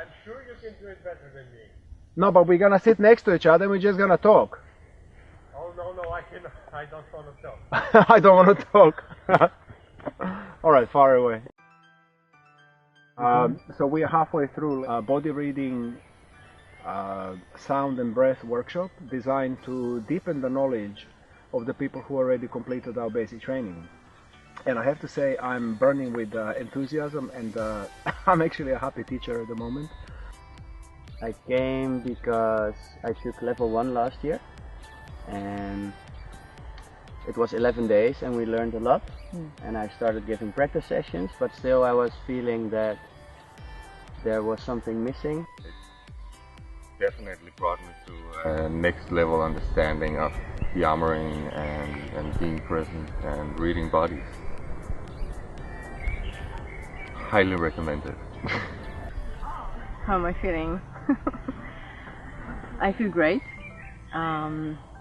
I'm sure you can do it better than me. No, but we're gonna sit next to each other and we're just gonna talk. Oh no, I cannot. I don't want to talk. I don't want to talk. Alright, far away. So we are halfway through a body reading sound and breath workshop designed to deepen the knowledge of the people who already completed our basic training. And I have to say I'm burning with enthusiasm, and I'm actually a happy teacher at the moment. I came because I took level 1 last year, and it was 11 days and we learned a lot. And I started giving practice sessions, but still I was feeling that there was something missing. It definitely brought me to a next level understanding of the armoring and being present and reading bodies. Highly recommended. How am I feeling? I feel great.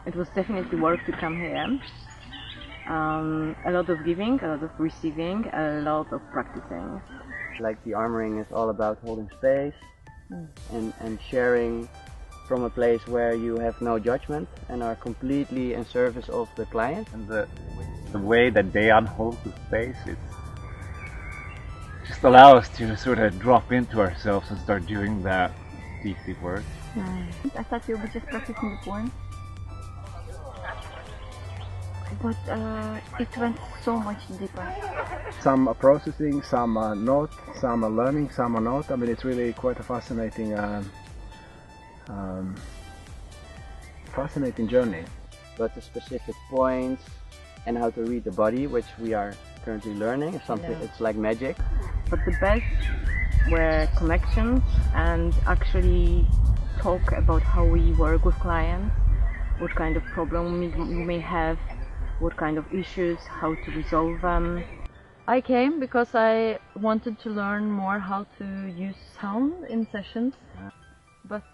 It was definitely work to come here. A lot of giving, a lot of receiving, a lot of practicing. Like the armoring is all about holding space and sharing from a place where you have no judgment and are completely in service of the client. And the way that they unhold the space, it just allows us to sort of drop into ourselves and start doing that deep work. I thought you were just practicing the poem, but it went so much deeper. Some are processing, some are not, some are learning, some are not. I mean, it's really quite a fascinating fascinating journey. But the specific points and how to read the body, which we are currently learning, is something. It's like magic. But the best were connections and actually talk about how we work with clients, what kind of problem we may have, what kind of issues, how to resolve them. I came because I wanted to learn more how to use sound in sessions. But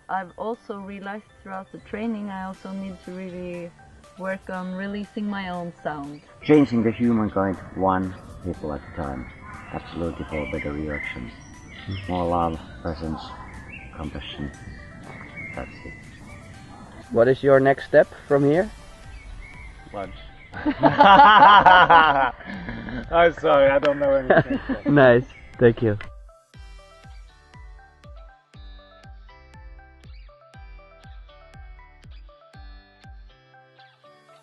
I've also realized throughout the training I also need to really work on releasing my own sound. Changing the humankind one people at a time. Absolutely for better reactions. More love, presence, compassion. That's it. What is your next step from here? Lunch. I'm sorry, I don't know anything. Nice, thank you.